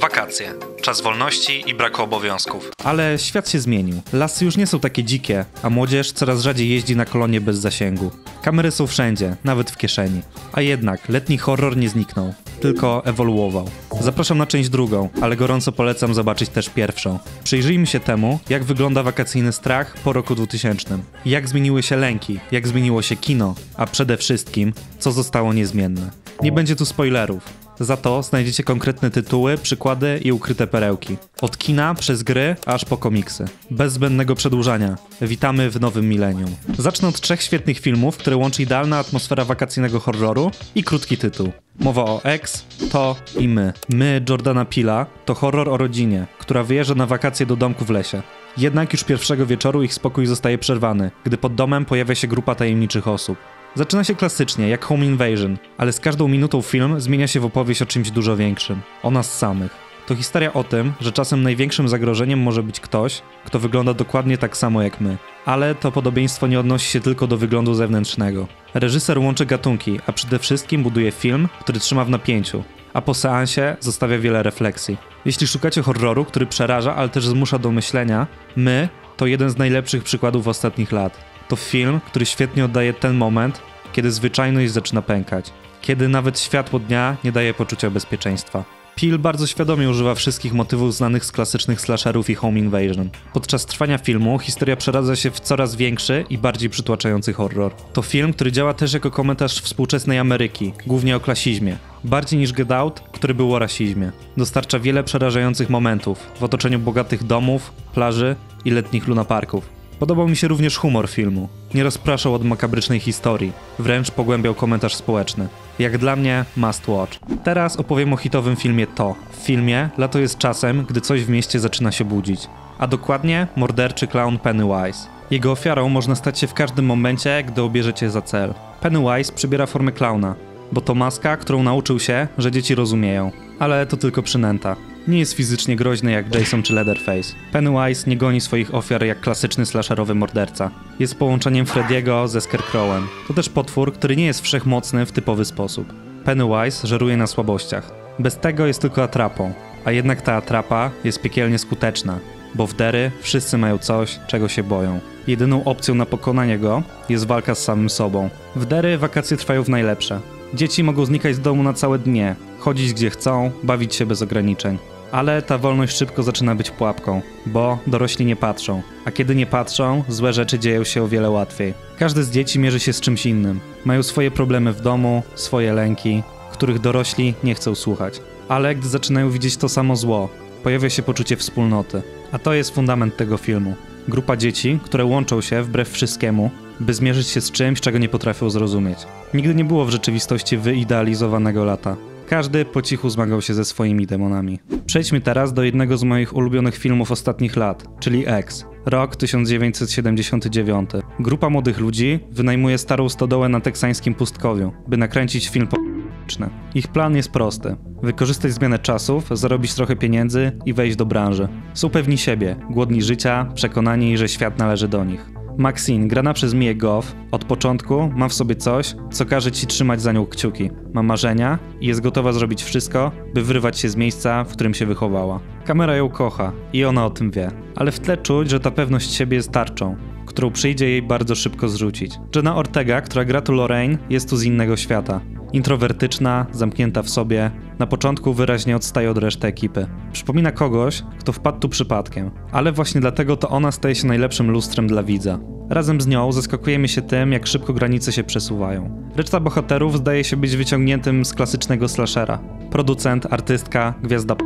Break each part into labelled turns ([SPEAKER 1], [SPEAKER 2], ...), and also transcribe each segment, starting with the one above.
[SPEAKER 1] Wakacje. Czas wolności i braku obowiązków.
[SPEAKER 2] Ale świat się zmienił. Lasy już nie są takie dzikie, a młodzież coraz rzadziej jeździ na kolonie bez zasięgu. Kamery są wszędzie, nawet w kieszeni. A jednak letni horror nie zniknął, tylko ewoluował. Zapraszam na część drugą, ale gorąco polecam zobaczyć też pierwszą. Przyjrzyjmy się temu, jak wygląda wakacyjny strach po roku 2000. Jak zmieniły się lęki, jak zmieniło się kino, a przede wszystkim, co zostało niezmienne. Nie będzie tu spoilerów. Za to znajdziecie konkretne tytuły, przykłady i ukryte perełki. Od kina przez gry, aż po komiksy. Bez zbędnego przedłużania. Witamy w nowym milenium. Zacznę od 3 świetnych filmów, które łączy idealna atmosfera wakacyjnego horroru i krótki tytuł. Mowa o X, To i My. My Jordana Peela to horror o rodzinie, która wyjeżdża na wakacje do domku w lesie. Jednak już pierwszego wieczoru ich spokój zostaje przerwany, gdy pod domem pojawia się grupa tajemniczych osób. Zaczyna się klasycznie, jak Home Invasion, ale z każdą minutą film zmienia się w opowieść o czymś dużo większym. O nas samych. To historia o tym, że czasem największym zagrożeniem może być ktoś, kto wygląda dokładnie tak samo jak my. Ale to podobieństwo nie odnosi się tylko do wyglądu zewnętrznego. Reżyser łączy gatunki, a przede wszystkim buduje film, który trzyma w napięciu, a po seansie zostawia wiele refleksji. Jeśli szukacie horroru, który przeraża, ale też zmusza do myślenia, My to jeden z najlepszych przykładów ostatnich lat. To film, który świetnie oddaje ten moment, kiedy zwyczajność zaczyna pękać. Kiedy nawet światło dnia nie daje poczucia bezpieczeństwa. Peele bardzo świadomie używa wszystkich motywów znanych z klasycznych slasherów i Home Invasion. Podczas trwania filmu historia przeradza się w coraz większy i bardziej przytłaczający horror. To film, który działa też jako komentarz współczesnej Ameryki, głównie o klasizmie. Bardziej niż Get Out, który był o rasizmie. Dostarcza wiele przerażających momentów w otoczeniu bogatych domów, plaży i letnich lunaparków. Podobał mi się również humor filmu. Nie rozpraszał od makabrycznej historii, wręcz pogłębiał komentarz społeczny. Jak dla mnie, must watch. Teraz opowiem o hitowym filmie To. W filmie lato jest czasem, gdy coś w mieście zaczyna się budzić. A dokładnie morderczy clown Pennywise. Jego ofiarą można stać się w każdym momencie, gdy obierzecie za cel. Pennywise przybiera formę klauna, bo to maska, którą nauczył się, że dzieci rozumieją. Ale to tylko przynęta. Nie jest fizycznie groźny jak Jason czy Leatherface. Pennywise nie goni swoich ofiar jak klasyczny slasherowy morderca. Jest połączeniem Freddy'ego ze Scarecrowem. To też potwór, który nie jest wszechmocny w typowy sposób. Pennywise żeruje na słabościach. Bez tego jest tylko atrapą. A jednak ta atrapa jest piekielnie skuteczna. Bo w Derry wszyscy mają coś, czego się boją. Jedyną opcją na pokonanie go jest walka z samym sobą. W Derry wakacje trwają w najlepsze. Dzieci mogą znikać z domu na całe dnie, chodzić gdzie chcą, bawić się bez ograniczeń. Ale ta wolność szybko zaczyna być pułapką, bo dorośli nie patrzą. A kiedy nie patrzą, złe rzeczy dzieją się o wiele łatwiej. Każde z dzieci mierzy się z czymś innym. Mają swoje problemy w domu, swoje lęki, których dorośli nie chcą słuchać. Ale gdy zaczynają widzieć to samo zło, pojawia się poczucie wspólnoty. A to jest fundament tego filmu. Grupa dzieci, które łączą się wbrew wszystkiemu, by zmierzyć się z czymś, czego nie potrafią zrozumieć. Nigdy nie było w rzeczywistości wyidealizowanego lata. Każdy po cichu zmagał się ze swoimi demonami. Przejdźmy teraz do jednego z moich ulubionych filmów ostatnich lat, czyli X. Rok 1979. Grupa młodych ludzi wynajmuje starą stodołę na teksańskim pustkowiu, by nakręcić film polityczny. Ich plan jest prosty. Wykorzystać zmianę czasów, zarobić trochę pieniędzy i wejść do branży. Są pewni siebie, głodni życia, przekonani, że świat należy do nich. Maxine, grana przez Mię Goff, od początku ma w sobie coś, co każe ci trzymać za nią kciuki. Ma marzenia i jest gotowa zrobić wszystko, by wyrwać się z miejsca, w którym się wychowała. Kamera ją kocha i ona o tym wie. Ale w tle czuć, że ta pewność siebie jest tarczą, którą przyjdzie jej bardzo szybko zrzucić. Jenna Ortega, która gra tu Lorraine, jest tu z innego świata. Introwertyczna, zamknięta w sobie, na początku wyraźnie odstaje od reszty ekipy. Przypomina kogoś, kto wpadł tu przypadkiem, ale właśnie dlatego to ona staje się najlepszym lustrem dla widza. Razem z nią zaskakujemy się tym, jak szybko granice się przesuwają. Reszta bohaterów zdaje się być wyciągniętym z klasycznego slashera. Producent, artystka, gwiazda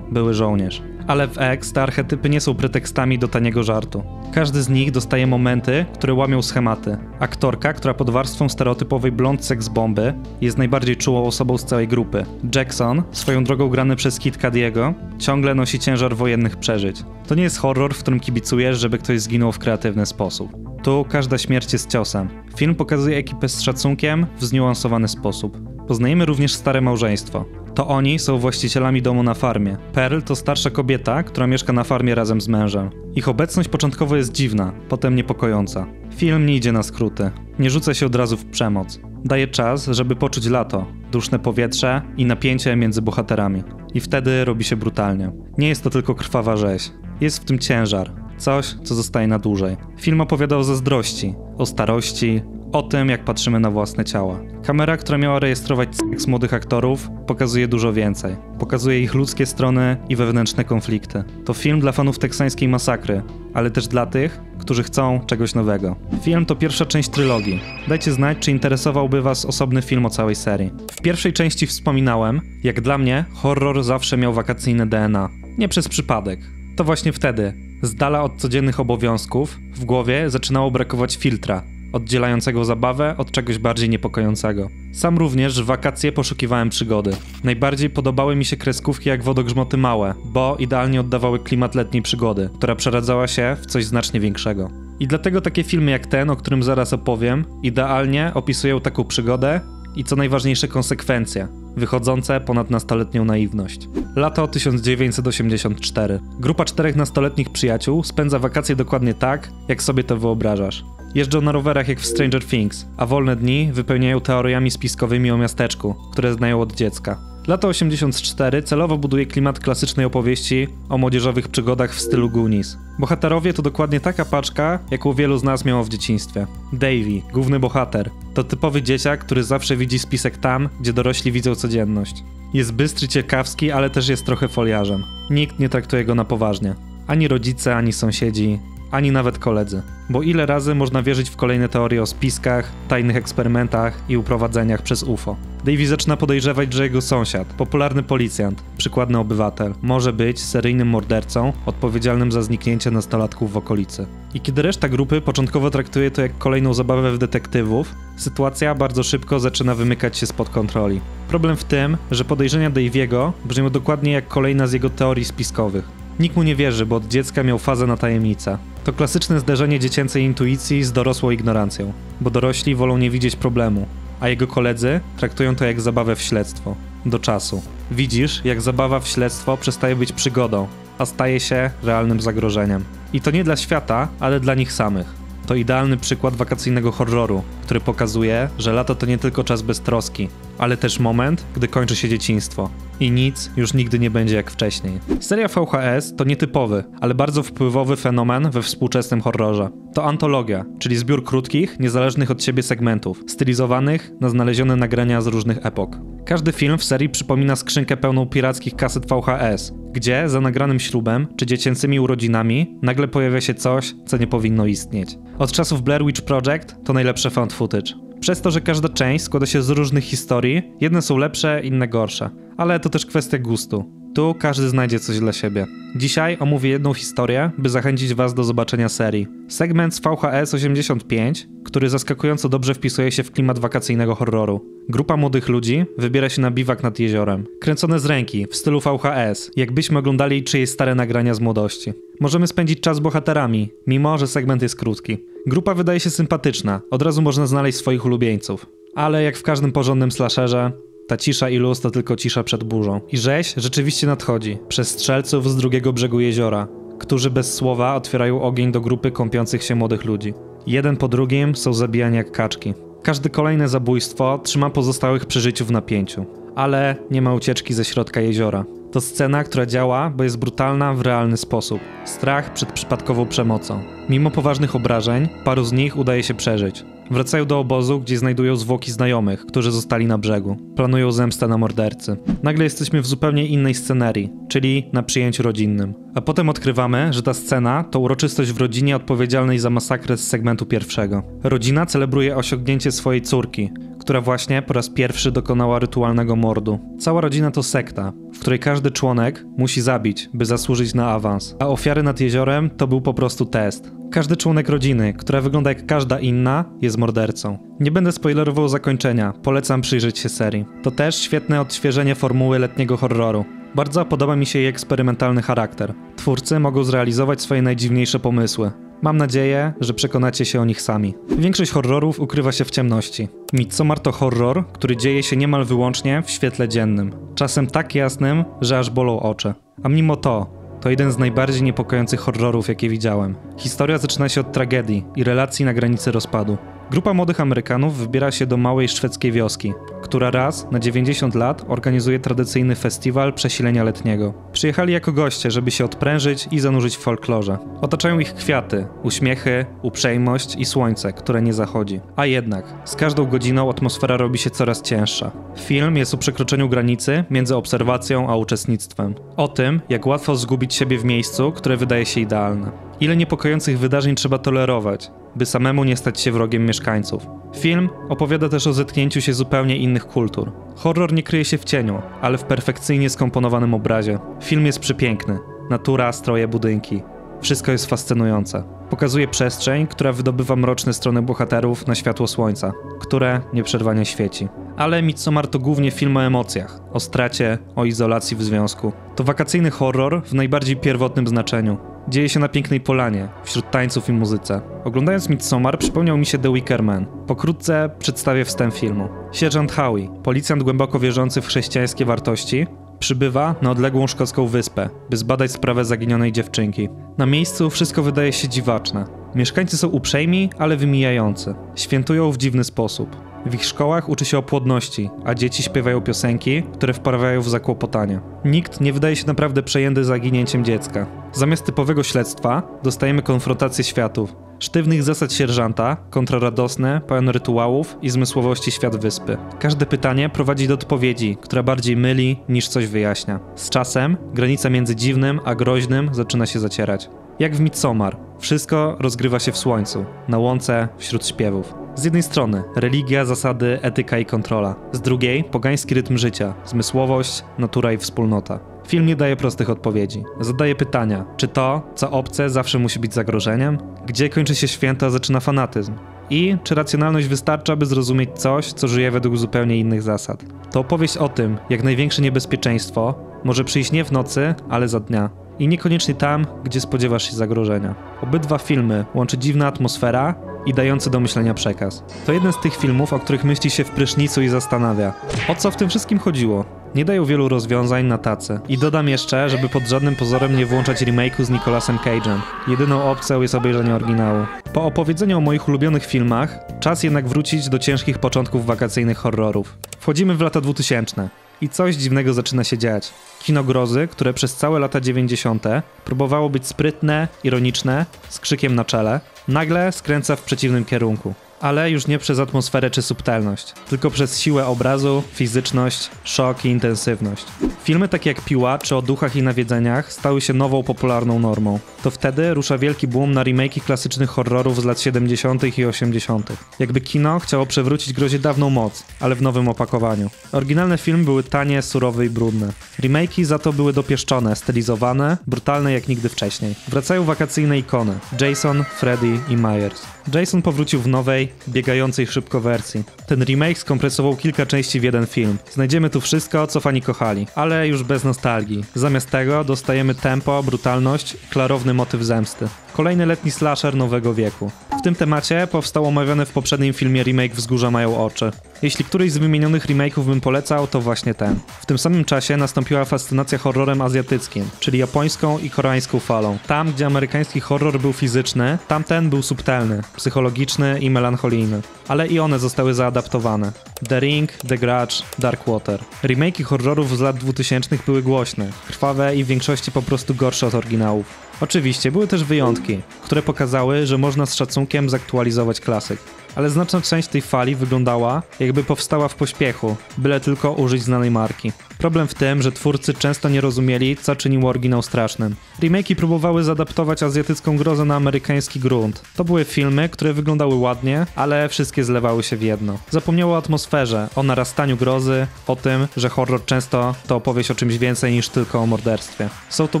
[SPEAKER 2] były żołnierz. Ale w X te archetypy nie są pretekstami do taniego żartu. Każdy z nich dostaje momenty, które łamią schematy. Aktorka, która pod warstwą stereotypowej blond seks bomby, jest najbardziej czułą osobą z całej grupy. Jackson, swoją drogą grany przez Kid Cudiego, ciągle nosi ciężar wojennych przeżyć. To nie jest horror, w którym kibicujesz, żeby ktoś zginął w kreatywny sposób. Tu każda śmierć jest ciosem. Film pokazuje ekipę z szacunkiem w zniuansowany sposób. Poznajemy również stare małżeństwo. To oni są właścicielami domu na farmie. Pearl to starsza kobieta, która mieszka na farmie razem z mężem. Ich obecność początkowo jest dziwna, potem niepokojąca. Film nie idzie na skróty. Nie rzuca się od razu w przemoc. Daje czas, żeby poczuć lato, duszne powietrze i napięcie między bohaterami. I wtedy robi się brutalnie. Nie jest to tylko krwawa rzeź. Jest w tym ciężar. Coś, co zostaje na dłużej. Film opowiada o zazdrości, o starości, o tym, jak patrzymy na własne ciała. Kamera, która miała rejestrować seks młodych aktorów, pokazuje dużo więcej. Pokazuje ich ludzkie strony i wewnętrzne konflikty. To film dla fanów teksańskiej masakry, ale też dla tych, którzy chcą czegoś nowego. Film to pierwsza część trylogii. Dajcie znać, czy interesowałby was osobny film o całej serii. W pierwszej części wspominałem, jak dla mnie horror zawsze miał wakacyjne DNA. Nie przez przypadek. To właśnie wtedy, z dala od codziennych obowiązków, w głowie zaczynało brakować filtra, oddzielającego zabawę od czegoś bardziej niepokojącego. Sam również w wakacje poszukiwałem przygody. Najbardziej podobały mi się kreskówki jak Wodogrzmoty małe, bo idealnie oddawały klimat letniej przygody, która przeradzała się w coś znacznie większego. I dlatego takie filmy jak ten, o którym zaraz opowiem, idealnie opisują taką przygodę i co najważniejsze konsekwencje, wychodzące ponad nastoletnią naiwność. Lato 1984. Grupa 4 nastoletnich przyjaciół spędza wakacje dokładnie tak, jak sobie to wyobrażasz. Jeżdżą na rowerach jak w Stranger Things, a wolne dni wypełniają teoriami spiskowymi o miasteczku, które znają od dziecka. Lato 84 celowo buduje klimat klasycznej opowieści o młodzieżowych przygodach w stylu Goonies. Bohaterowie to dokładnie taka paczka, jaką wielu z nas miało w dzieciństwie. Davey, główny bohater, to typowy dzieciak, który zawsze widzi spisek tam, gdzie dorośli widzą codzienność. Jest bystry, ciekawski, ale też jest trochę foliarzem. Nikt nie traktuje go na poważnie. Ani rodzice, ani sąsiedzi, ani nawet koledzy. Bo ile razy można wierzyć w kolejne teorie o spiskach, tajnych eksperymentach i uprowadzeniach przez UFO. Davey zaczyna podejrzewać, że jego sąsiad, popularny policjant, przykładny obywatel, może być seryjnym mordercą odpowiedzialnym za zniknięcie nastolatków w okolicy. I kiedy reszta grupy początkowo traktuje to jak kolejną zabawę w detektywów, sytuacja bardzo szybko zaczyna wymykać się spod kontroli. Problem w tym, że podejrzenia Davey'ego brzmią dokładnie jak kolejna z jego teorii spiskowych. Nikt mu nie wierzy, bo od dziecka miał fazę na tajemnicę. To klasyczne zderzenie dziecięcej intuicji z dorosłą ignorancją, bo dorośli wolą nie widzieć problemu, a jego koledzy traktują to jak zabawę w śledztwo. Do czasu. Widzisz, jak zabawa w śledztwo przestaje być przygodą, a staje się realnym zagrożeniem. I to nie dla świata, ale dla nich samych. To idealny przykład wakacyjnego horroru, który pokazuje, że lato to nie tylko czas beztroski, ale też moment, gdy kończy się dzieciństwo. I nic już nigdy nie będzie jak wcześniej. Seria VHS to nietypowy, ale bardzo wpływowy fenomen we współczesnym horrorze. To antologia, czyli zbiór krótkich, niezależnych od siebie segmentów, stylizowanych na znalezione nagrania z różnych epok. Każdy film w serii przypomina skrzynkę pełną pirackich kaset VHS, gdzie za nagranym ślubem czy dziecięcymi urodzinami nagle pojawia się coś, co nie powinno istnieć. Od czasów Blair Witch Project to najlepsze found footage. Przez to, że każda część składa się z różnych historii, jedne są lepsze, inne gorsze. Ale to też kwestia gustu. Tu każdy znajdzie coś dla siebie. Dzisiaj omówię jedną historię, by zachęcić was do zobaczenia serii. Segment z VHS 85, który zaskakująco dobrze wpisuje się w klimat wakacyjnego horroru. Grupa młodych ludzi wybiera się na biwak nad jeziorem. Kręcone z ręki, w stylu VHS, jakbyśmy oglądali czyjeś stare nagrania z młodości. Możemy spędzić czas z bohaterami, mimo że segment jest krótki. Grupa wydaje się sympatyczna, od razu można znaleźć swoich ulubieńców. Ale jak w każdym porządnym slasherze, ta cisza i luz to tylko cisza przed burzą. I rzeź rzeczywiście nadchodzi, przez strzelców z drugiego brzegu jeziora, którzy bez słowa otwierają ogień do grupy kąpiących się młodych ludzi. Jeden po drugim są zabijani jak kaczki. Każde kolejne zabójstwo trzyma pozostałych przy życiu w napięciu. Ale nie ma ucieczki ze środka jeziora. To scena, która działa, bo jest brutalna w realny sposób. Strach przed przypadkową przemocą. Mimo poważnych obrażeń, paru z nich udaje się przeżyć. Wracają do obozu, gdzie znajdują zwłoki znajomych, którzy zostali na brzegu. Planują zemstę na mordercy. Nagle jesteśmy w zupełnie innej scenerii, czyli na przyjęciu rodzinnym. A potem odkrywamy, że ta scena to uroczystość w rodzinie odpowiedzialnej za masakrę z segmentu pierwszego. Rodzina celebruje osiągnięcie swojej córki, która właśnie po raz pierwszy dokonała rytualnego mordu. Cała rodzina to sekta, w której każdy członek musi zabić, by zasłużyć na awans. A ofiary nad jeziorem to był po prostu test. Każdy członek rodziny, która wygląda jak każda inna, jest mordercą. Nie będę spoilerował zakończenia, polecam przyjrzeć się serii. To też świetne odświeżenie formuły letniego horroru. Bardzo podoba mi się jej eksperymentalny charakter. Twórcy mogą zrealizować swoje najdziwniejsze pomysły. Mam nadzieję, że przekonacie się o nich sami. Większość horrorów ukrywa się w ciemności. Midsommar to horror, który dzieje się niemal wyłącznie w świetle dziennym. Czasem tak jasnym, że aż bolą oczy. A mimo to jeden z najbardziej niepokojących horrorów, jakie widziałem. Historia zaczyna się od tragedii i relacji na granicy rozpadu. Grupa młodych Amerykanów wybiera się do małej szwedzkiej wioski, która raz na 90 lat organizuje tradycyjny festiwal przesilenia letniego. Przyjechali jako goście, żeby się odprężyć i zanurzyć w folklorze. Otaczają ich kwiaty, uśmiechy, uprzejmość i słońce, które nie zachodzi. A jednak, z każdą godziną atmosfera robi się coraz cięższa. Film jest o przekroczeniu granicy między obserwacją a uczestnictwem. O tym, jak łatwo zgubić siebie w miejscu, które wydaje się idealne. Ile niepokojących wydarzeń trzeba tolerować, by samemu nie stać się wrogiem mieszkańców. Film opowiada też o zetknięciu się zupełnie innych kultur. Horror nie kryje się w cieniu, ale w perfekcyjnie skomponowanym obrazie. Film jest przepiękny. Natura, stroje, budynki. Wszystko jest fascynujące. Pokazuje przestrzeń, która wydobywa mroczne strony bohaterów na światło słońca, które nieprzerwanie świeci. Ale Midsommar to głównie film o emocjach, o stracie, o izolacji w związku. To wakacyjny horror w najbardziej pierwotnym znaczeniu. Dzieje się na pięknej polanie, wśród tańców i muzyce. Oglądając Midsommar przypomniał mi się The Wicker Man. Pokrótce przedstawię wstęp filmu. Sierżant Howie, policjant głęboko wierzący w chrześcijańskie wartości, przybywa na odległą szkocką wyspę, by zbadać sprawę zaginionej dziewczynki. Na miejscu wszystko wydaje się dziwaczne. Mieszkańcy są uprzejmi, ale wymijający. Świętują w dziwny sposób. W ich szkołach uczy się o płodności, a dzieci śpiewają piosenki, które wprawiają w zakłopotanie. Nikt nie wydaje się naprawdę przejęty zaginięciem dziecka. Zamiast typowego śledztwa dostajemy konfrontację światów. Sztywnych zasad sierżanta, kontra radosne, pełen rytuałów i zmysłowości świat wyspy. Każde pytanie prowadzi do odpowiedzi, która bardziej myli niż coś wyjaśnia. Z czasem granica między dziwnym a groźnym zaczyna się zacierać. Jak w Midsommar, wszystko rozgrywa się w słońcu, na łące, wśród śpiewów. Z jednej strony religia, zasady, etyka i kontrola. Z drugiej pogański rytm życia, zmysłowość, natura i wspólnota. Film nie daje prostych odpowiedzi. Zadaje pytania, czy to, co obce, zawsze musi być zagrożeniem? Gdzie kończy się święto, a zaczyna fanatyzm? I czy racjonalność wystarcza, by zrozumieć coś, co żyje według zupełnie innych zasad? To opowieść o tym, jak największe niebezpieczeństwo może przyjść nie w nocy, ale za dnia. I niekoniecznie tam, gdzie spodziewasz się zagrożenia. Obydwa filmy łączy dziwna atmosfera i dający do myślenia przekaz. To jeden z tych filmów, o których myśli się w prysznicu i zastanawia. O co w tym wszystkim chodziło? Nie dają wielu rozwiązań na tacy. I dodam jeszcze, żeby pod żadnym pozorem nie włączać remake'u z Nicolasem Cage'em. Jedyną opcją jest obejrzenie oryginału. Po opowiedzeniu o moich ulubionych filmach, czas jednak wrócić do ciężkich początków wakacyjnych horrorów. Wchodzimy w lata 2000. I coś dziwnego zaczyna się dziać. Kino grozy, które przez całe lata 90. próbowało być sprytne, ironiczne, z krzykiem na czele, nagle skręca w przeciwnym kierunku. Ale już nie przez atmosferę czy subtelność, tylko przez siłę obrazu, fizyczność, szok i intensywność. Filmy takie jak Piła czy o duchach i nawiedzeniach stały się nową popularną normą. To wtedy rusza wielki boom na remake'i klasycznych horrorów z lat 70. i 80. Jakby kino chciało przewrócić grozie dawną moc, ale w nowym opakowaniu. Oryginalne filmy były tanie, surowe i brudne. Remake'i za to były dopieszczone, stylizowane, brutalne jak nigdy wcześniej. Wracają wakacyjne ikony: Jason, Freddy i Myers. Jason powrócił w nowej, biegającej szybko wersji. Ten remake skompresował kilka części w jeden film. Znajdziemy tu wszystko, co fani kochali, ale już bez nostalgii. Zamiast tego dostajemy tempo, brutalność i klarowny motyw zemsty. Kolejny letni slasher nowego wieku. W tym temacie powstał omawiany w poprzednim filmie remake Wzgórza mają oczy. Jeśli któryś z wymienionych remake'ów bym polecał, to właśnie ten. W tym samym czasie nastąpiła fascynacja horrorem azjatyckim, czyli japońską i koreańską falą. Tam, gdzie amerykański horror był fizyczny, tamten był subtelny, psychologiczny i melancholijny. Ale i one zostały zaadaptowane. The Ring, The Grudge, Dark Water. Remake'i horrorów z lat 2000 były głośne, krwawe i w większości po prostu gorsze od oryginałów. Oczywiście były też wyjątki, które pokazały, że można z szacunkiem zaktualizować klasyk. Ale znaczna część tej fali wyglądała, jakby powstała w pośpiechu, byle tylko użyć znanej marki. Problem w tym, że twórcy często nie rozumieli, co czyniło oryginał strasznym. Remake'i próbowały zaadaptować azjatycką grozę na amerykański grunt. To były filmy, które wyglądały ładnie, ale wszystkie zlewały się w jedno. Zapomniało o atmosferze, o narastaniu grozy, o tym, że horror często to opowieść o czymś więcej niż tylko o morderstwie. Są to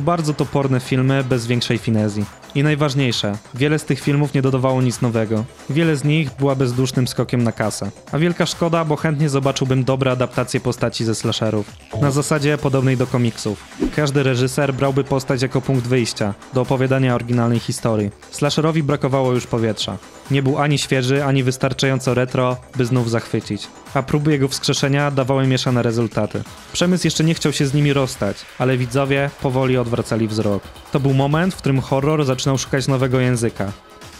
[SPEAKER 2] bardzo toporne filmy bez większej finezji. I najważniejsze, wiele z tych filmów nie dodawało nic nowego. Wiele z nich była bezdusznym skokiem na kasę. A wielka szkoda, bo chętnie zobaczyłbym dobre adaptacje postaci ze slasherów. Na zasadzie podobnej do komiksów. Każdy reżyser brałby postać jako punkt wyjścia do opowiadania oryginalnej historii. Slasherowi brakowało już powietrza. Nie był ani świeży, ani wystarczająco retro, by znów zachwycić. A próby jego wskrzeszenia dawały mieszane rezultaty. Przemysł jeszcze nie chciał się z nimi rozstać, ale widzowie powoli odwracali wzrok. To był moment, w którym horror zaczynał szukać nowego języka.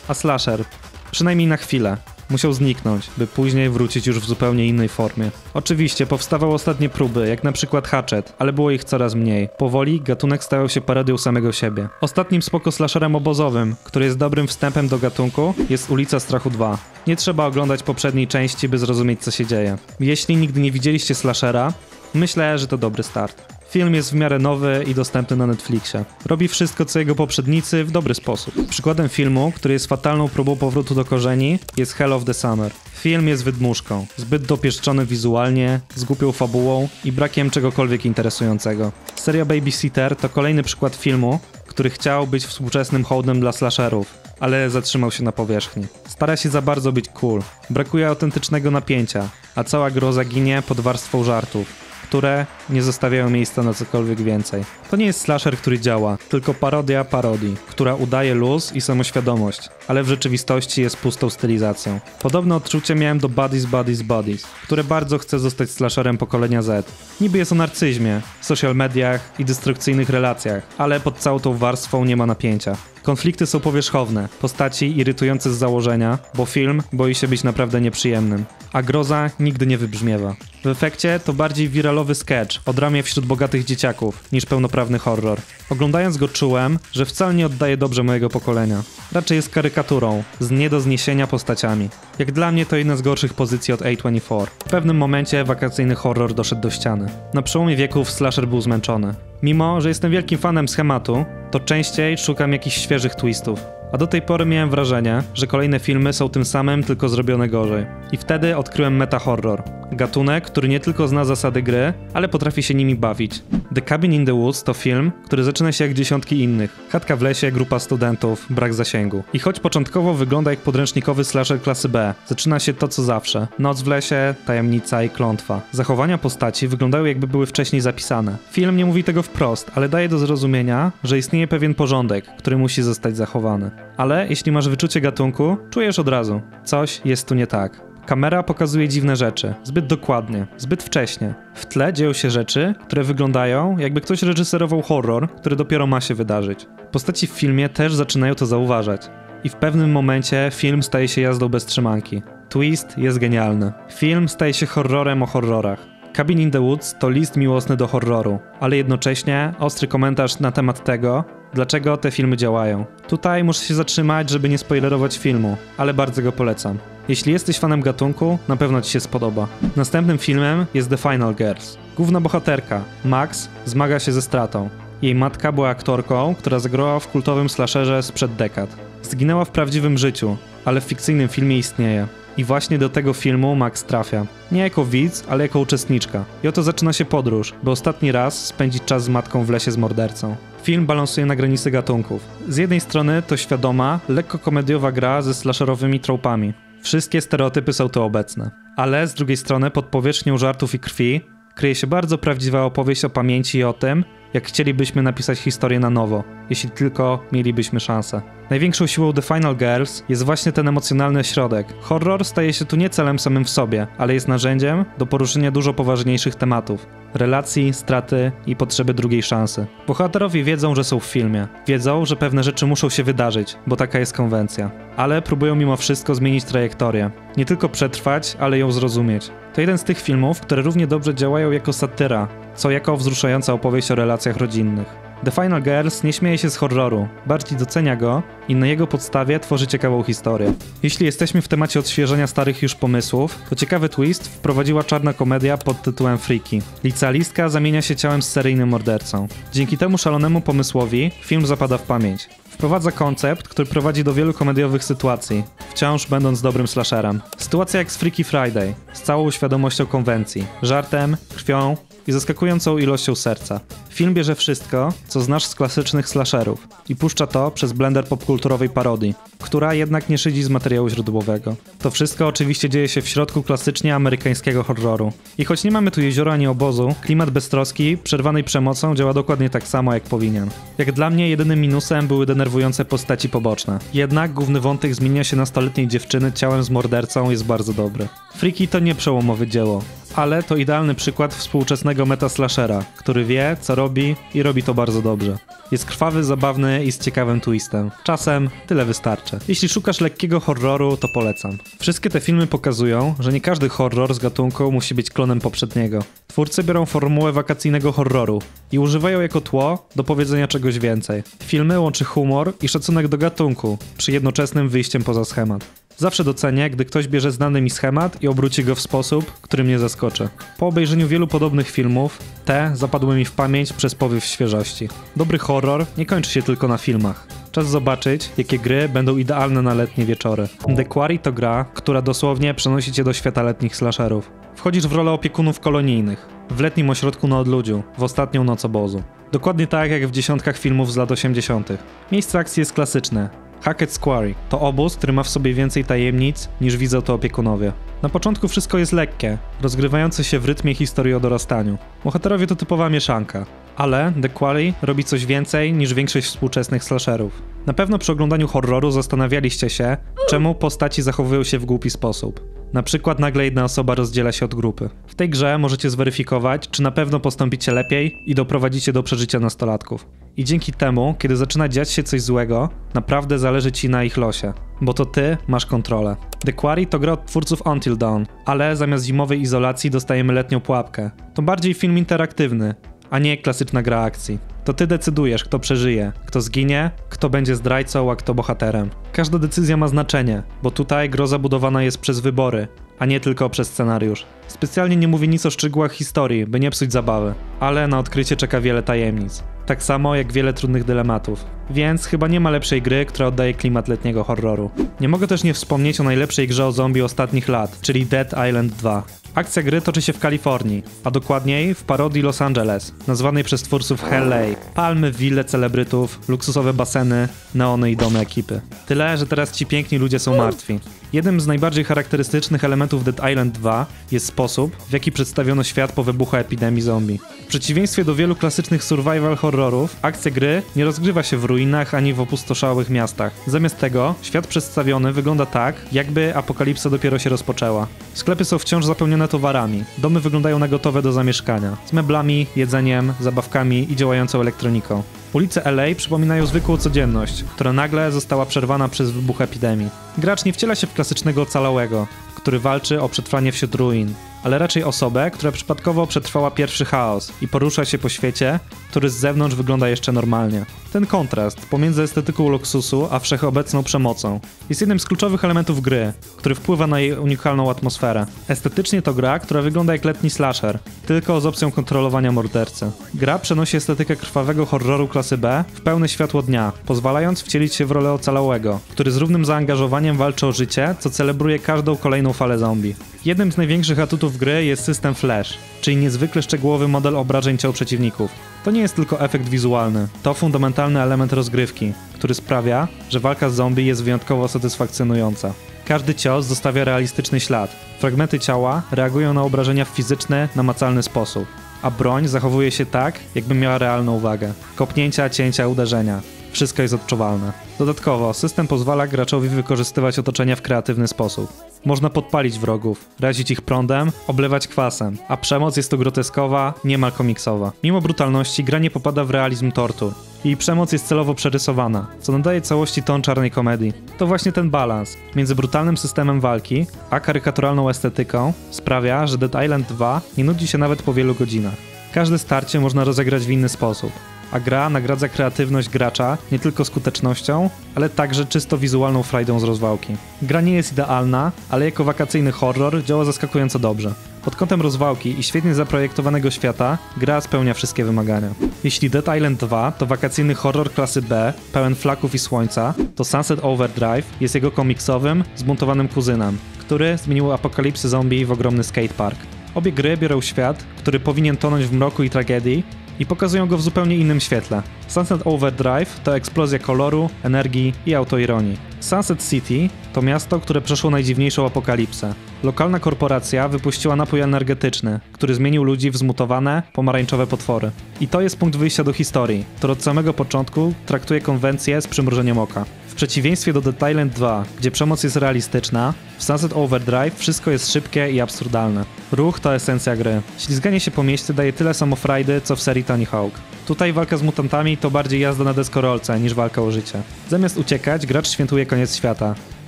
[SPEAKER 2] A slasher, przynajmniej na chwilę, Musiał zniknąć, by później wrócić już w zupełnie innej formie. Oczywiście powstawały ostatnie próby, jak na przykład Hatchet, ale było ich coraz mniej. Powoli gatunek stawał się parodią samego siebie. Ostatnim spoko slasherem obozowym, który jest dobrym wstępem do gatunku, jest Ulica Strachu 2. Nie trzeba oglądać poprzedniej części, by zrozumieć, co się dzieje. Jeśli nigdy nie widzieliście slashera, myślę, że to dobry start. Film jest w miarę nowy i dostępny na Netflixie. Robi wszystko, co jego poprzednicy, w dobry sposób. Przykładem filmu, który jest fatalną próbą powrotu do korzeni, jest Hell of the Summer. Film jest wydmuszką, zbyt dopieszczony wizualnie, z głupią fabułą i brakiem czegokolwiek interesującego. Seria Babysitter to kolejny przykład filmu, który chciał być współczesnym hołdem dla slasherów, ale zatrzymał się na powierzchni. Stara się za bardzo być cool. Brakuje autentycznego napięcia, a cała groza ginie pod warstwą żartów, które nie zostawiają miejsca na cokolwiek więcej. To nie jest slasher, który działa, tylko parodia parodii, która udaje luz i samoświadomość, ale w rzeczywistości jest pustą stylizacją. Podobne odczucie miałem do Buddies, które bardzo chce zostać slasherem pokolenia Z. Niby jest o narcyzmie, social mediach i destrukcyjnych relacjach, ale pod całą tą warstwą nie ma napięcia. Konflikty są powierzchowne, postaci irytujące z założenia, bo film boi się być naprawdę nieprzyjemnym, a groza nigdy nie wybrzmiewa. W efekcie to bardziej wiralowy sketch o dramie wśród bogatych dzieciaków niż pełnoprawny horror. Oglądając go czułem, że wcale nie oddaje dobrze mojego pokolenia. Raczej jest karykaturą, z nie do zniesienia postaciami. Jak dla mnie to jedna z gorszych pozycji od A24. W pewnym momencie wakacyjny horror doszedł do ściany. Na przełomie wieków slasher był zmęczony. Mimo, że jestem wielkim fanem schematu, to częściej szukam jakichś świeżych twistów. A do tej pory miałem wrażenie, że kolejne filmy są tym samym, tylko zrobione gorzej. I wtedy odkryłem meta-horror. Gatunek, który nie tylko zna zasady gry, ale potrafi się nimi bawić. The Cabin in the Woods to film, który zaczyna się jak dziesiątki innych. Chatka w lesie, grupa studentów, brak zasięgu. I choć początkowo wygląda jak podręcznikowy slasher klasy B, zaczyna się to co zawsze. Noc w lesie, tajemnica i klątwa. Zachowania postaci wyglądają jakby były wcześniej zapisane. Film nie mówi tego wprost, ale daje do zrozumienia, że istnieje pewien porządek, który musi zostać zachowany. Ale jeśli masz wyczucie gatunku, czujesz od razu. Coś jest tu nie tak. Kamera pokazuje dziwne rzeczy, zbyt dokładnie, zbyt wcześnie. W tle dzieją się rzeczy, które wyglądają, jakby ktoś reżyserował horror, który dopiero ma się wydarzyć. Postaci w filmie też zaczynają to zauważać. I w pewnym momencie film staje się jazdą bez trzymanki. Twist jest genialny. Film staje się horrorem o horrorach. Cabin in the Woods to list miłosny do horroru, ale jednocześnie ostry komentarz na temat tego, dlaczego te filmy działają. Tutaj muszę się zatrzymać, żeby nie spoilerować filmu, ale bardzo go polecam. Jeśli jesteś fanem gatunku, na pewno ci się spodoba. Następnym filmem jest The Final Girls. Główna bohaterka, Max, zmaga się ze stratą. Jej matka była aktorką, która zagrała w kultowym slasherze sprzed dekad. Zginęła w prawdziwym życiu, ale w fikcyjnym filmie istnieje. I właśnie do tego filmu Max trafia. Nie jako widz, ale jako uczestniczka. I oto zaczyna się podróż, by ostatni raz spędzić czas z matką w lesie z mordercą. Film balansuje na granicy gatunków. Z jednej strony to świadoma, lekko komediowa gra ze slasherowymi tropami. Wszystkie stereotypy są tu obecne. Ale z drugiej strony pod powierzchnią żartów i krwi kryje się bardzo prawdziwa opowieść o pamięci i o tym, jak chcielibyśmy napisać historię na nowo, jeśli tylko mielibyśmy szansę. Największą siłą The Final Girls jest właśnie ten emocjonalny środek. Horror staje się tu nie celem samym w sobie, ale jest narzędziem do poruszenia dużo poważniejszych tematów. Relacji, straty i potrzeby drugiej szansy. Bohaterowie wiedzą, że są w filmie. Wiedzą, że pewne rzeczy muszą się wydarzyć, bo taka jest konwencja. Ale próbują mimo wszystko zmienić trajektorię. Nie tylko przetrwać, ale ją zrozumieć. To jeden z tych filmów, które równie dobrze działają jako satyra, co jako wzruszająca opowieść o relacjach rodzinnych. The Final Girls nie śmieje się z horroru, bardziej docenia go i na jego podstawie tworzy ciekawą historię. Jeśli jesteśmy w temacie odświeżenia starych już pomysłów, to ciekawy twist wprowadziła czarna komedia pod tytułem Freaky. Licealistka zamienia się ciałem z seryjnym mordercą. Dzięki temu szalonemu pomysłowi film zapada w pamięć. Wprowadza koncept, który prowadzi do wielu komediowych sytuacji, wciąż będąc dobrym slasherem. Sytuacja jak z Freaky Friday, z całą świadomością konwencji, żartem, krwią i zaskakującą ilością serca. Film bierze wszystko, co znasz z klasycznych slasherów i puszcza to przez blender popkulturowej parodii, która jednak nie szydzi z materiału źródłowego. To wszystko oczywiście dzieje się w środku klasycznie amerykańskiego horroru. I choć nie mamy tu jeziora ani obozu, klimat beztroski, przerwanej przemocą działa dokładnie tak samo jak powinien. Jak dla mnie jedynym minusem były denerwujące postaci poboczne. Jednak główny wątek zmienia się nastoletniej dziewczyny ciałem z mordercą jest bardzo dobry. Freaky to nie przełomowe dzieło, ale to idealny przykład współczesnego meta-slashera, który wie, co robi zombie i robi to bardzo dobrze. Jest krwawy, zabawny i z ciekawym twistem. Czasem tyle wystarczy. Jeśli szukasz lekkiego horroru, to polecam. Wszystkie te filmy pokazują, że nie każdy horror z gatunku musi być klonem poprzedniego. Twórcy biorą formułę wakacyjnego horroru i używają jako tło do powiedzenia czegoś więcej. Filmy łączy humor i szacunek do gatunku, przy jednoczesnym wyjściem poza schemat. Zawsze docenię, gdy ktoś bierze znany mi schemat i obróci go w sposób, który mnie zaskoczy. Po obejrzeniu wielu podobnych filmów, te zapadły mi w pamięć przez powiew świeżości. Dobry horror nie kończy się tylko na filmach. Czas zobaczyć, jakie gry będą idealne na letnie wieczory. The Quarry to gra, która dosłownie przenosi cię do świata letnich slasherów. Wchodzisz w rolę opiekunów kolonijnych, w letnim ośrodku na odludziu, w ostatnią noc obozu. Dokładnie tak jak w dziesiątkach filmów z lat 80. Miejsce akcji jest klasyczne. Hackett's Quarry to obóz, który ma w sobie więcej tajemnic niż widzą to opiekunowie. Na początku wszystko jest lekkie, rozgrywające się w rytmie historii o dorastaniu. Bohaterowie to typowa mieszanka, ale The Quarry robi coś więcej niż większość współczesnych slasherów. Na pewno przy oglądaniu horroru zastanawialiście się, czemu postaci zachowują się w głupi sposób. Na przykład nagle jedna osoba rozdziela się od grupy. W tej grze możecie zweryfikować, czy na pewno postąpicie lepiej i doprowadzicie do przeżycia nastolatków. I dzięki temu, kiedy zaczyna dziać się coś złego, naprawdę zależy ci na ich losie, bo to ty masz kontrolę. The Quarry to gra od twórców Until Dawn, ale zamiast zimowej izolacji dostajemy letnią pułapkę. To bardziej film interaktywny, a nie klasyczna gra akcji. To ty decydujesz, kto przeżyje, kto zginie, kto będzie zdrajcą, a kto bohaterem. Każda decyzja ma znaczenie, bo tutaj groza budowana jest przez wybory, a nie tylko przez scenariusz. Specjalnie nie mówię nic o szczegółach historii, by nie psuć zabawy, ale na odkrycie czeka wiele tajemnic. Tak samo jak wiele trudnych dylematów. Więc chyba nie ma lepszej gry, która oddaje klimat letniego horroru. Nie mogę też nie wspomnieć o najlepszej grze o zombie ostatnich lat, czyli Dead Island 2. Akcja gry toczy się w Kalifornii, a dokładniej w parodii Los Angeles, nazwanej przez twórców Hell-A. Palmy, wille celebrytów, luksusowe baseny, neony i domy ekipy. Tyle, że teraz ci piękni ludzie są martwi. Jednym z najbardziej charakterystycznych elementów Dead Island 2 jest sposób, w jaki przedstawiono świat po wybuchu epidemii zombie. W przeciwieństwie do wielu klasycznych survival horrorów, akcja gry nie rozgrywa się w ruinach ani w opustoszałych miastach. Zamiast tego, świat przedstawiony wygląda tak, jakby apokalipsa dopiero się rozpoczęła. Sklepy są wciąż zapełnione towarami, domy wyglądają na gotowe do zamieszkania, z meblami, jedzeniem, zabawkami i działającą elektroniką. Ulice LA przypominają zwykłą codzienność, która nagle została przerwana przez wybuch epidemii. Gracz nie wciela się w klasycznego ocalałego, który walczy o przetrwanie wśród ruin, ale raczej osobę, która przypadkowo przetrwała pierwszy chaos i porusza się po świecie, który z zewnątrz wygląda jeszcze normalnie. Ten kontrast pomiędzy estetyką luksusu a wszechobecną przemocą jest jednym z kluczowych elementów gry, który wpływa na jej unikalną atmosferę. Estetycznie to gra, która wygląda jak letni slasher, tylko z opcją kontrolowania mordercy. Gra przenosi estetykę krwawego horroru klasy B w pełne światło dnia, pozwalając wcielić się w rolę ocalałego, który z równym zaangażowaniem walczy o życie, co celebruje każdą kolejną falę zombie. Jednym z największych atutów gry jest system Flash, czyli niezwykle szczegółowy model obrażeń ciał przeciwników. To nie jest tylko efekt wizualny, to fundamentalny element rozgrywki, który sprawia, że walka z zombie jest wyjątkowo satysfakcjonująca. Każdy cios zostawia realistyczny ślad. Fragmenty ciała reagują na obrażenia w fizyczny, namacalny sposób, a broń zachowuje się tak, jakby miała realną wagę. Kopnięcia, cięcia, uderzenia. Wszystko jest odczuwalne. Dodatkowo, system pozwala graczowi wykorzystywać otoczenia w kreatywny sposób. Można podpalić wrogów, razić ich prądem, oblewać kwasem, a przemoc jest tu groteskowa, niemal komiksowa. Mimo brutalności gra nie popada w realizm tortur. Jej przemoc jest celowo przerysowana, co nadaje całości ton czarnej komedii. To właśnie ten balans między brutalnym systemem walki a karykaturalną estetyką sprawia, że Dead Island 2 nie nudzi się nawet po wielu godzinach. Każde starcie można rozegrać w inny sposób, a gra nagradza kreatywność gracza nie tylko skutecznością, ale także czysto wizualną frajdą z rozwałki. Gra nie jest idealna, ale jako wakacyjny horror działa zaskakująco dobrze. Pod kątem rozwałki i świetnie zaprojektowanego świata, gra spełnia wszystkie wymagania. Jeśli Dead Island 2 to wakacyjny horror klasy B, pełen flaków i słońca, to Sunset Overdrive jest jego komiksowym, zbuntowanym kuzynem, który zmienił apokalipsy zombie w ogromny skatepark. Obie gry biorą świat, który powinien tonąć w mroku i tragedii, i pokazują go w zupełnie innym świetle. Sunset Overdrive to eksplozja koloru, energii i autoironii. Sunset City to miasto, które przeszło najdziwniejszą apokalipsę. Lokalna korporacja wypuściła napój energetyczny, który zmienił ludzi w zmutowane, pomarańczowe potwory. I to jest punkt wyjścia do historii, który od samego początku traktuje konwencję z przymrużeniem oka. W przeciwieństwie do Dead Island 2, gdzie przemoc jest realistyczna, w Sunset Overdrive wszystko jest szybkie i absurdalne. Ruch to esencja gry. Ślizganie się po mieście daje tyle samo frajdy, co w serii Tony Hawk. Tutaj walka z mutantami to bardziej jazda na deskorolce niż walka o życie. Zamiast uciekać, gracz świętuje koniec świata.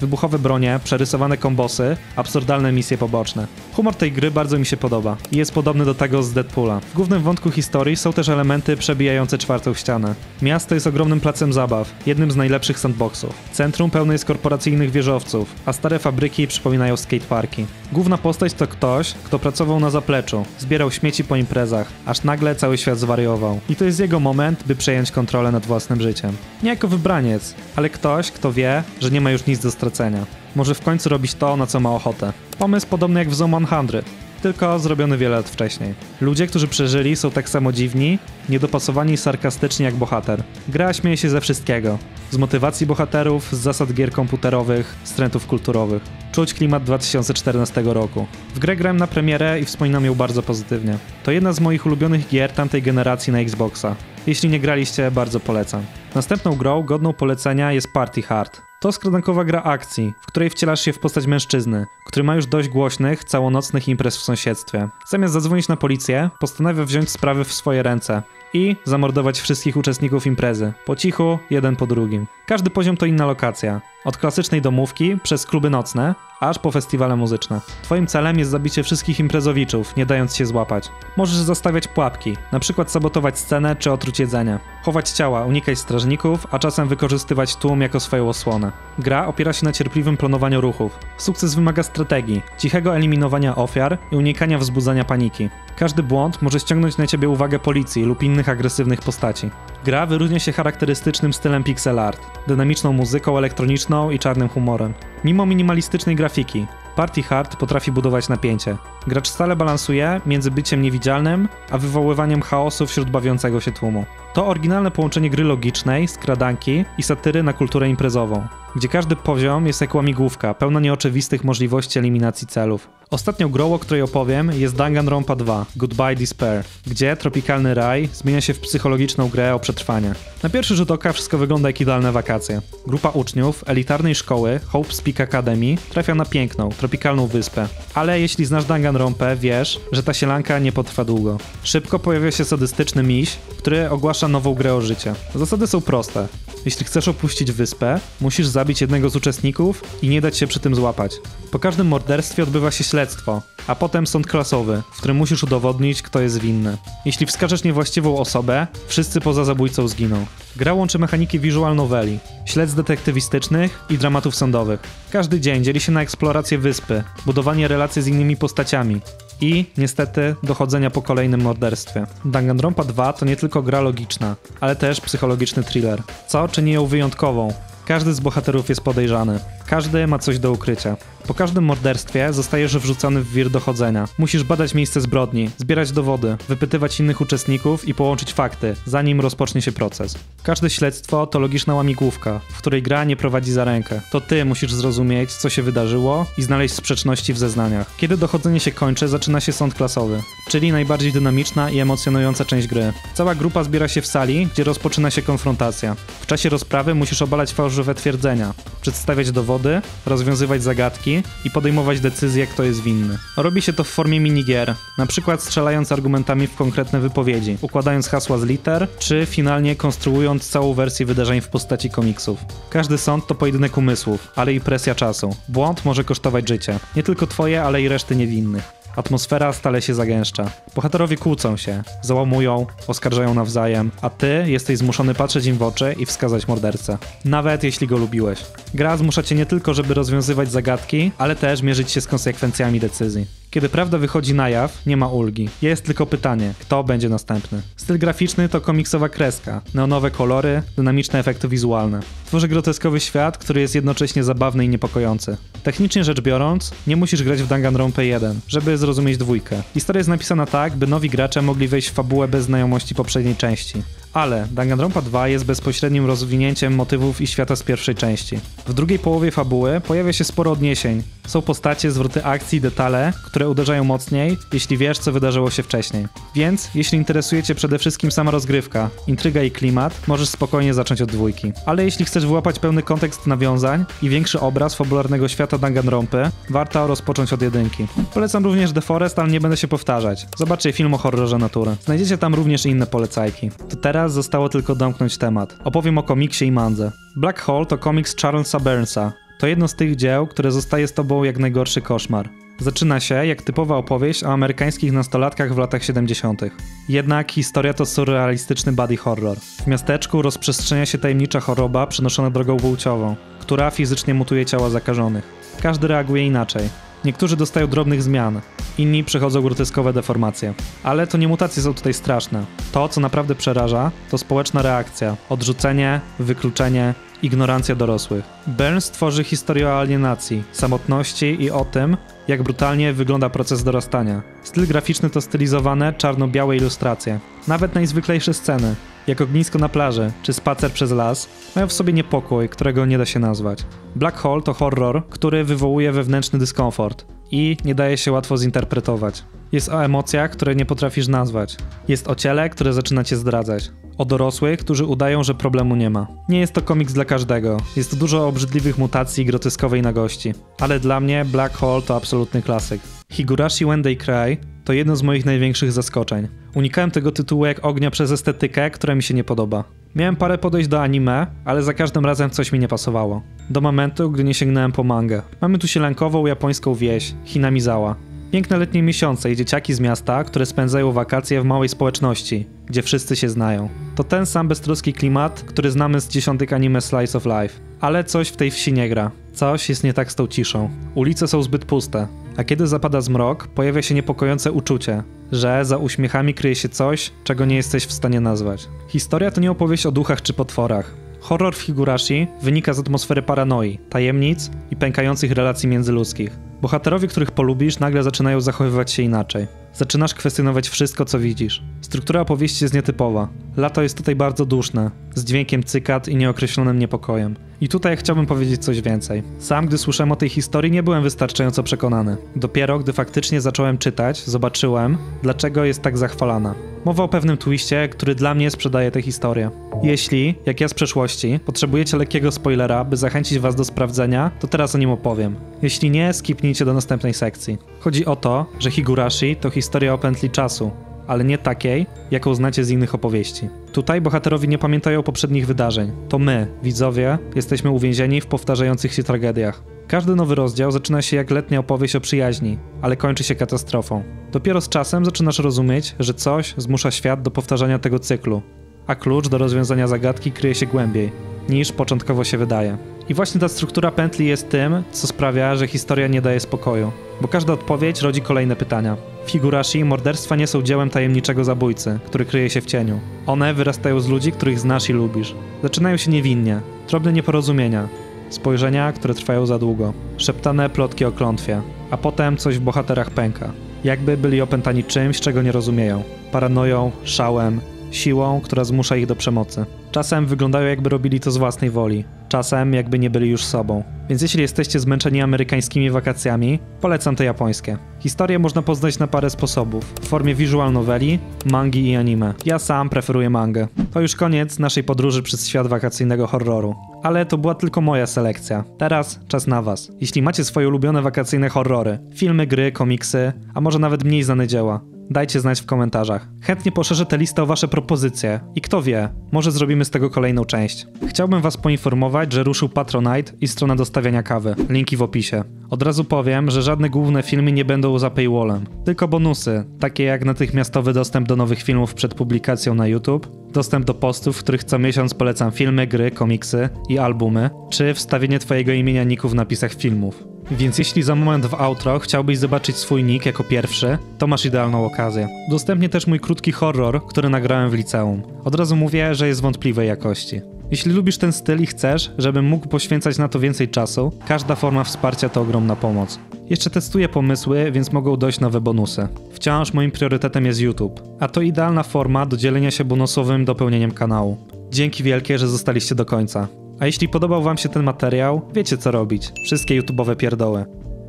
[SPEAKER 2] Wybuchowe bronie, przerysowane kombosy, absurdalne misje poboczne. Humor tej gry bardzo mi się podoba i jest podobny do tego z Deadpoola. W głównym wątku historii są też elementy przebijające czwartą ścianę. Miasto jest ogromnym placem zabaw, jednym z najlepszych sandboxów. Centrum pełne jest korporacyjnych wieżowców, a stare fabryki przypominają skateparki. Główna postać to ktoś, kto pracował na zapleczu, zbierał śmieci po imprezach, aż nagle cały świat zwariował. I to jest jego moment, by przejąć kontrolę nad własnym życiem. Nie jako wybraniec, ale ktoś, kto wie, że nie ma już nic do stracenia. Może w końcu robić to, na co ma ochotę. Pomysł podobny jak w Zone 100, tylko zrobiony wiele lat wcześniej. Ludzie, którzy przeżyli, są tak samo dziwni, niedopasowani i sarkastyczni jak bohater. Gra śmieje się ze wszystkiego. Z motywacji bohaterów, z zasad gier komputerowych, z trendów kulturowych. Czuć klimat 2014 roku. W grę grałem na premierę i wspominam ją bardzo pozytywnie. To jedna z moich ulubionych gier tamtej generacji na Xboxa. Jeśli nie graliście, bardzo polecam. Następną grą godną polecenia jest Party Hard. To skradankowa gra akcji, w której wcielasz się w postać mężczyzny, który ma już dość głośnych, całonocnych imprez w sąsiedztwie. Zamiast zadzwonić na policję, postanawia wziąć sprawy w swoje ręce i zamordować wszystkich uczestników imprezy, po cichu, jeden po drugim. Każdy poziom to inna lokacja. Od klasycznej domówki, przez kluby nocne, aż po festiwale muzyczne. Twoim celem jest zabicie wszystkich imprezowiczów, nie dając się złapać. Możesz zastawiać pułapki, na przykład sabotować scenę czy otruć jedzenie. Chować ciała, unikać strażników, a czasem wykorzystywać tłum jako swoją osłonę. Gra opiera się na cierpliwym planowaniu ruchów. Sukces wymaga strategii, cichego eliminowania ofiar i unikania wzbudzania paniki. Każdy błąd może ściągnąć na ciebie uwagę policji lub innych agresywnych postaci. Gra wyróżnia się charakterystycznym stylem pixel art, dynamiczną muzyką elektroniczną i czarnym humorem. Mimo minimalistycznej grafiki, Party Hard potrafi budować napięcie. Gracz stale balansuje między byciem niewidzialnym, a wywoływaniem chaosu wśród bawiącego się tłumu. To oryginalne połączenie gry logicznej, skradanki i satyry na kulturę imprezową, gdzie każdy poziom jest jak łamigłówka, pełna nieoczywistych możliwości eliminacji celów. Ostatnią grą, o której opowiem, jest Danganronpa 2 Goodbye Despair, gdzie tropikalny raj zmienia się w psychologiczną grę o przetrwanie. Na pierwszy rzut oka wszystko wygląda jak idealne wakacje. Grupa uczniów elitarnej szkoły Hope's Peak Academy trafia na piękną, tropikalną wyspę. Ale jeśli znasz Danganronpę, wiesz, że ta sielanka nie potrwa długo. Szybko pojawia się sadystyczny miś, który ogłasza nową grę o życie. Zasady są proste. Jeśli chcesz opuścić wyspę, musisz zabić jednego z uczestników i nie dać się przy tym złapać. Po każdym morderstwie odbywa się śledztwo, a potem sąd klasowy, w którym musisz udowodnić, kto jest winny. Jeśli wskażesz niewłaściwą osobę, wszyscy poza zabójcą zginą. Gra łączy mechaniki visual noveli, śledztw detektywistycznych i dramatów sądowych. Każdy dzień dzieli się na eksplorację wyspy, budowanie relacji z innymi postaciami i, niestety, dochodzenia po kolejnym morderstwie. Danganronpa 2 to nie tylko gra logiczna, ale też psychologiczny thriller, co czyni ją wyjątkową. Każdy z bohaterów jest podejrzany. Każdy ma coś do ukrycia. Po każdym morderstwie zostajesz wrzucony w wir dochodzenia. Musisz badać miejsce zbrodni, zbierać dowody, wypytywać innych uczestników i połączyć fakty, zanim rozpocznie się proces. Każde śledztwo to logiczna łamigłówka, w której gra nie prowadzi za rękę. To ty musisz zrozumieć, co się wydarzyło i znaleźć sprzeczności w zeznaniach. Kiedy dochodzenie się kończy, zaczyna się sąd klasowy, czyli najbardziej dynamiczna i emocjonująca część gry. Cała grupa zbiera się w sali, gdzie rozpoczyna się konfrontacja. W czasie rozprawy musisz obalać fałszywe twierdzenia, przedstawiać dowody, rozwiązywać zagadki i podejmować decyzje, kto jest winny. Robi się to w formie minigier, na przykład strzelając argumentami w konkretne wypowiedzi, układając hasła z liter, czy finalnie konstruując całą wersję wydarzeń w postaci komiksów. Każdy sąd to pojedynek umysłów, ale i presja czasu. Błąd może kosztować życie. Nie tylko twoje, ale i reszty niewinnych. Atmosfera stale się zagęszcza. Bohaterowie kłócą się, załamują, oskarżają nawzajem, a ty jesteś zmuszony patrzeć im w oczy i wskazać mordercę. Nawet jeśli go lubiłeś. Gra zmusza cię nie tylko, żeby rozwiązywać zagadki, ale też mierzyć się z konsekwencjami decyzji. Kiedy prawda wychodzi na jaw, nie ma ulgi. Jest tylko pytanie, kto będzie następny. Styl graficzny to komiksowa kreska, neonowe kolory, dynamiczne efekty wizualne. Tworzy groteskowy świat, który jest jednocześnie zabawny i niepokojący. Technicznie rzecz biorąc, nie musisz grać w Danganronpę 1, żeby zrozumieć dwójkę. Historia jest napisana tak, by nowi gracze mogli wejść w fabułę bez znajomości poprzedniej części. Ale Danganronpa 2 jest bezpośrednim rozwinięciem motywów i świata z pierwszej części. W drugiej połowie fabuły pojawia się sporo odniesień. Są postacie, zwroty akcji, detale, które uderzają mocniej, jeśli wiesz, co wydarzyło się wcześniej. Więc, jeśli interesuje cię przede wszystkim sama rozgrywka, intryga i klimat, możesz spokojnie zacząć od 2. Ale jeśli chcesz wyłapać pełny kontekst nawiązań i większy obraz fabularnego świata Danganronpy, warto rozpocząć od 1. Polecam również The Forest, ale nie będę się powtarzać. Zobaczcie film o horrorze natury. Znajdziecie tam również inne polecajki. To teraz zostało tylko domknąć temat. Opowiem o komiksie i mandze. Black Hole to komiks Charlesa Burnsa. To jedno z tych dzieł, które zostaje z tobą jak najgorszy koszmar. Zaczyna się jak typowa opowieść o amerykańskich nastolatkach w latach 70. Jednak historia to surrealistyczny body horror. W miasteczku rozprzestrzenia się tajemnicza choroba przenoszona drogą płciową, która fizycznie mutuje ciała zakażonych. Każdy reaguje inaczej. Niektórzy dostają drobnych zmian, inni przechodzą groteskowe deformacje. Ale to nie mutacje są tutaj straszne. To, co naprawdę przeraża, to społeczna reakcja, odrzucenie, wykluczenie, ignorancja dorosłych. Burns tworzy historię o alienacji, samotności i o tym, jak brutalnie wygląda proces dorastania. Styl graficzny to stylizowane, czarno-białe ilustracje. Nawet najzwyklejsze sceny, jak ognisko na plaży czy spacer przez las, mają w sobie niepokój, którego nie da się nazwać. Black Hole to horror, który wywołuje wewnętrzny dyskomfort i nie daje się łatwo zinterpretować. Jest o emocjach, które nie potrafisz nazwać. Jest o ciele, które zaczyna cię zdradzać. O dorosłych, którzy udają, że problemu nie ma. Nie jest to komiks dla każdego. Jest dużo obrzydliwych mutacji i groteskowej nagości. Ale dla mnie Black Hole to absolutny klasyk. Higurashi When They Cry to jedno z moich największych zaskoczeń. Unikałem tego tytułu jak ognia przez estetykę, która mi się nie podoba. Miałem parę podejść do anime, ale za każdym razem coś mi nie pasowało. Do momentu, gdy nie sięgnąłem po mangę. Mamy tu sielankową japońską wieś, Hinamizawa. Piękne letnie miesiące i dzieciaki z miasta, które spędzają wakacje w małej społeczności, gdzie wszyscy się znają. To ten sam beztroski klimat, który znamy z dziesiątek anime Slice of Life. Ale coś w tej wsi nie gra. Coś jest nie tak z tą ciszą. Ulice są zbyt puste. A kiedy zapada zmrok, pojawia się niepokojące uczucie, że za uśmiechami kryje się coś, czego nie jesteś w stanie nazwać. Historia to nie opowieść o duchach czy potworach. Horror w Higurashi wynika z atmosfery paranoi, tajemnic i pękających relacji międzyludzkich. Bohaterowie, których polubisz, nagle zaczynają zachowywać się inaczej. Zaczynasz kwestionować wszystko, co widzisz. Struktura opowieści jest nietypowa. Lato jest tutaj bardzo duszne, z dźwiękiem cykad i nieokreślonym niepokojem. I tutaj chciałbym powiedzieć coś więcej. Sam, gdy słyszałem o tej historii, nie byłem wystarczająco przekonany. Dopiero, gdy faktycznie zacząłem czytać, zobaczyłem, dlaczego jest tak zachwalana. Mowa o pewnym twiście, który dla mnie sprzedaje tę historię. Jeśli, jak ja z przeszłości, potrzebujecie lekkiego spoilera, by zachęcić was do sprawdzenia, to teraz o nim opowiem. Jeśli nie, skipnijcie do następnej sekcji. Chodzi o to, że Higurashi to historia o pętli czasu, ale nie takiej, jaką znacie z innych opowieści. Tutaj bohaterowie nie pamiętają poprzednich wydarzeń. To my, widzowie, jesteśmy uwięzieni w powtarzających się tragediach. Każdy nowy rozdział zaczyna się jak letnia opowieść o przyjaźni, ale kończy się katastrofą. Dopiero z czasem zaczynasz rozumieć, że coś zmusza świat do powtarzania tego cyklu, a klucz do rozwiązania zagadki kryje się głębiej, niż początkowo się wydaje. I właśnie ta struktura pętli jest tym, co sprawia, że historia nie daje spokoju, bo każda odpowiedź rodzi kolejne pytania. W Higurashi morderstwa nie są dziełem tajemniczego zabójcy, który kryje się w cieniu. One wyrastają z ludzi, których znasz i lubisz. Zaczynają się niewinnie, drobne nieporozumienia, spojrzenia, które trwają za długo, szeptane plotki o klątwie, a potem coś w bohaterach pęka. Jakby byli opętani czymś, czego nie rozumieją. Paranoją, szałem, siłą, która zmusza ich do przemocy. Czasem wyglądają, jakby robili to z własnej woli. Czasem jakby nie byli już sobą. Więc jeśli jesteście zmęczeni amerykańskimi wakacjami, polecam te japońskie. Historię można poznać na parę sposobów. W formie visual noveli, mangi i anime. Ja sam preferuję mangę. To już koniec naszej podróży przez świat wakacyjnego horroru. Ale to była tylko moja selekcja. Teraz czas na was. Jeśli macie swoje ulubione wakacyjne horrory, filmy, gry, komiksy, a może nawet mniej znane dzieła, dajcie znać w komentarzach. Chętnie poszerzę tę listę o wasze propozycje i kto wie, może zrobimy z tego kolejną część. Chciałbym was poinformować, że ruszył Patronite i strona do stawiania kawy. Linki w opisie. Od razu powiem, że żadne główne filmy nie będą za paywallem. Tylko bonusy, takie jak natychmiastowy dostęp do nowych filmów przed publikacją na YouTube, dostęp do postów, w których co miesiąc polecam filmy, gry, komiksy i albumy, czy wstawienie twojego imienia niku w napisach filmów. Więc jeśli za moment w outro chciałbyś zobaczyć swój nick jako pierwszy, to masz idealną okazję. Udostępnię też mój krótki horror, który nagrałem w liceum. Od razu mówię, że jest wątpliwej jakości. Jeśli lubisz ten styl i chcesz, żebym mógł poświęcać na to więcej czasu, każda forma wsparcia to ogromna pomoc. Jeszcze testuję pomysły, więc mogą dojść nowe bonusy. Wciąż moim priorytetem jest YouTube, a to idealna forma do dzielenia się bonusowym dopełnieniem kanału. Dzięki wielkie, że zostaliście do końca. A jeśli podobał wam się ten materiał, wiecie co robić. Wszystkie YouTube'owe pierdoły.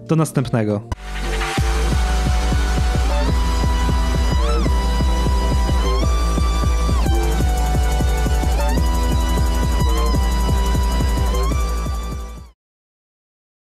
[SPEAKER 2] Do następnego.